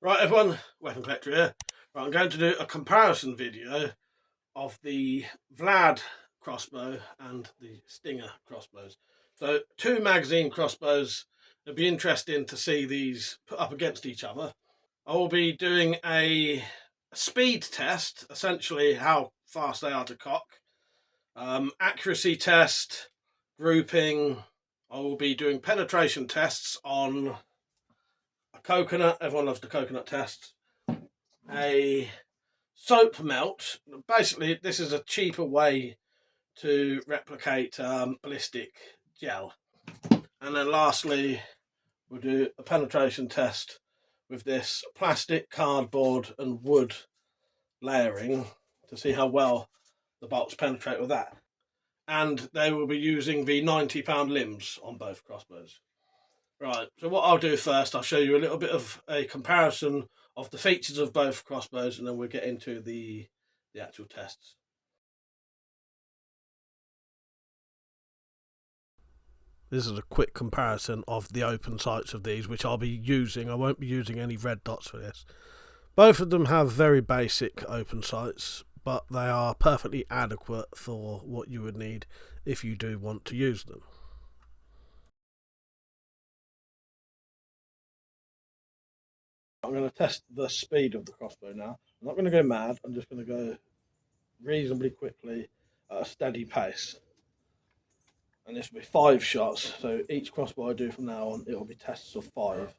Right everyone, WeaponCollector here. Right, I'm going to do a comparison video of the Vlad crossbow and the Stinger crossbows. So two magazine crossbows. It'll be interesting to see these put up against each other. I will be doing a speed test, essentially how fast they are to cock, accuracy test, grouping. I will be doing penetration tests on a coconut. Everyone loves the coconut test. A soap melt. Basically, this is a cheaper way to replicate ballistic gel. And then lastly, we'll do a penetration test with this plastic, cardboard and wood layering to see how well the bolts penetrate with that. And they will be using the £90 limbs on both crossbows. Right, so what I'll do first, I'll show you a little bit of a comparison of the features of both crossbows, and then we'll get into the actual tests. This is a quick comparison of the open sights of these, which I'll be using. I won't be using any red dots for this. Both of them have very basic open sights, but they are perfectly adequate for what you would need if you do want to use them. I'm going to test the speed of the crossbow now. I'm not going to go mad, I'm just going to go reasonably quickly at a steady pace. And this will be 5 shots, so each crossbow I do from now on, it will be tests of 5.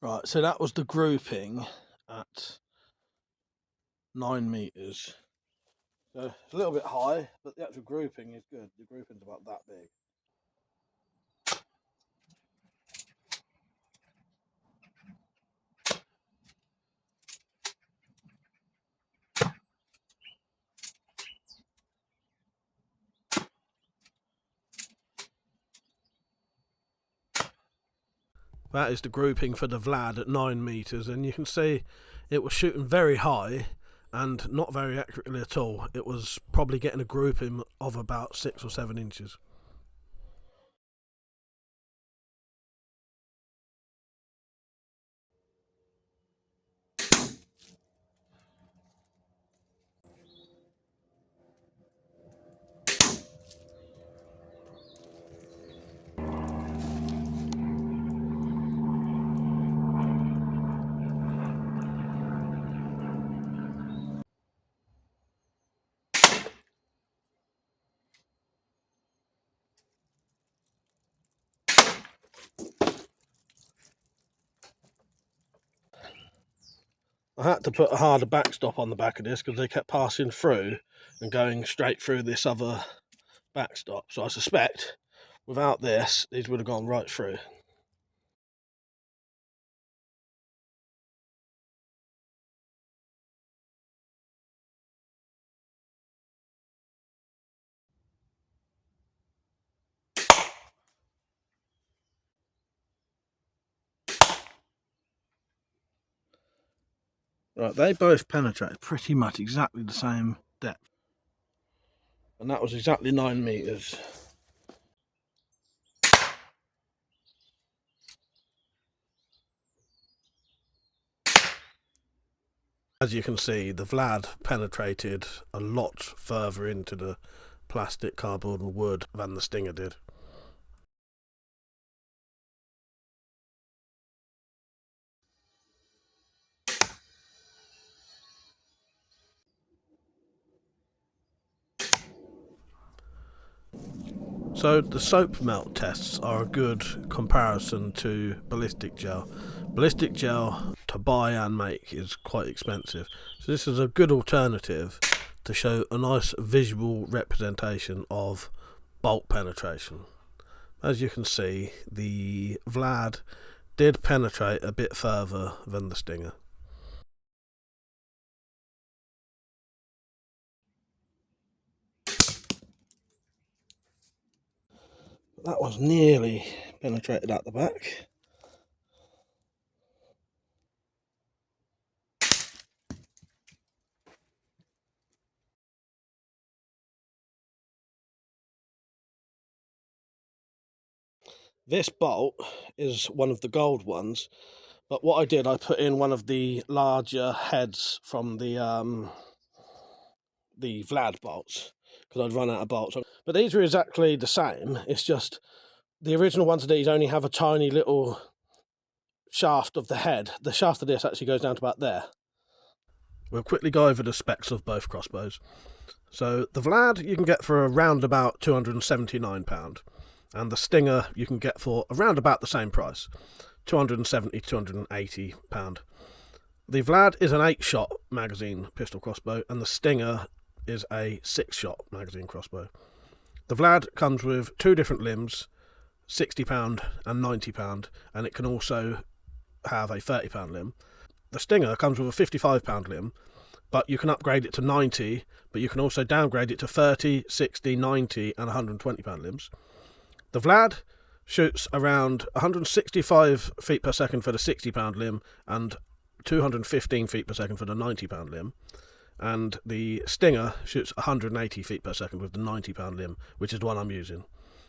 Right, so that was the grouping at 9 meters. So it's a little bit high, but the actual grouping is good. The grouping's about that big. That is the grouping for the Vlad at 9 meters, and you can see it was shooting very high and not very accurately at all. It was probably getting a grouping of about 6 or 7 inches. I had to put a harder backstop on the back of this because they kept passing through and going straight through this other backstop. So I suspect without this, these would have gone right through. Right, they both penetrate pretty much exactly the same depth. And that was exactly 9 meters. As you can see, the Vlad penetrated a lot further into the plastic, cardboard and wood than the Stinger did. So the soap melt tests are a good comparison to ballistic gel. Ballistic gel to buy and make is quite expensive, so this is a good alternative to show a nice visual representation of bolt penetration. As you can see, the Vlad did penetrate a bit further than the Stinger. That was nearly penetrated at the back. This bolt is one of the gold ones, but what I did, I put in one of the larger heads from the Vlad bolts, because I'd run out of bolts. But these are exactly the same, it's just the original ones of these only have a tiny little shaft of the head. The shaft of this actually goes down to about there. We'll quickly go over the specs of both crossbows. So the Vlad you can get for around about £279, and the Stinger you can get for around about the same price, £270 £280. The Vlad is an 8-shot magazine pistol crossbow, and the Stinger is a 6-shot magazine crossbow. The Vlad comes with 2 different limbs, £60 and £90, and it can also have a £30 limb. The Stinger comes with a £55 limb, but you can upgrade it to 90, but you can also downgrade it to 30, 60, 90 and £120 limbs. The Vlad shoots around 165 feet per second for the £60 limb and 215 feet per second for the £90 limb. And the Stinger shoots 180 feet per second with the £90 limb, which is the one I'm using.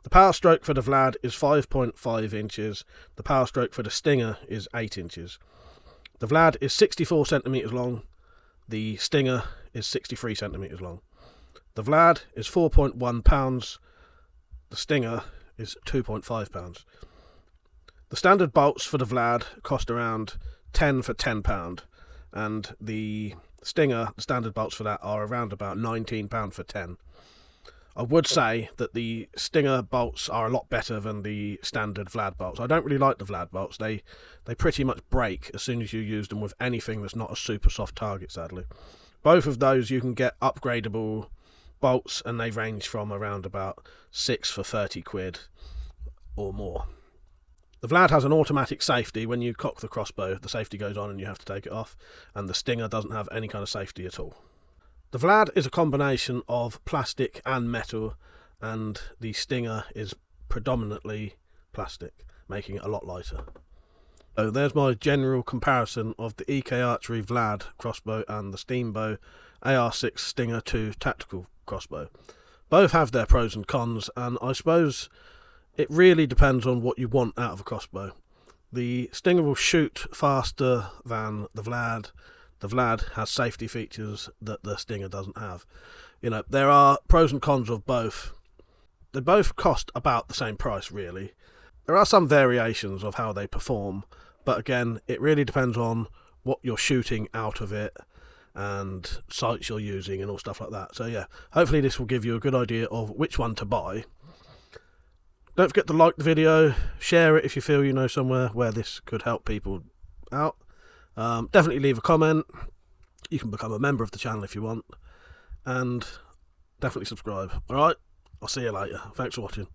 The power stroke for the Vlad is 5.5 inches. The power stroke for the Stinger is 8 inches. The Vlad is 64 centimetres long. The Stinger is 63 centimetres long. The Vlad is 4.1 pounds. The Stinger is 2.5 pounds. The standard bolts for the Vlad cost around 10 for £10, and the Stinger, the standard bolts for that are around about £19 for 10. I would say that the Stinger bolts are a lot better than the standard Vlad bolts. I don't really like the Vlad bolts. They pretty much break as soon as you use them with anything that's not a super soft target, sadly. Both of those you can get upgradable bolts, and they range from around about 6 for 30 quid or more. The Vlad has an automatic safety. When you cock the crossbow, the safety goes on and you have to take it off, and the Stinger doesn't have any kind of safety at all. The Vlad is a combination of plastic and metal, and the Stinger is predominantly plastic, making it a lot lighter. So there's my general comparison of the EK Archery Vlad crossbow and the Steambow AR6 Stinger 2 tactical crossbow. Both have their pros and cons, and I suppose it really depends on what you want out of a crossbow. The Stinger will shoot faster than the Vlad. The Vlad has safety features that the Stinger doesn't have. You know, there are pros and cons of both. They both cost about the same price, really. There are some variations of how they perform, but again, it really depends on what you're shooting out of it and sights you're using and all stuff like that. So yeah, hopefully this will give you a good idea of which one to buy. Don't forget to like the video, share it if you feel you know somewhere where this could help people out. Definitely leave a comment. You can become a member of the channel if you want, and definitely subscribe. Alright, I'll see you later. Thanks for watching.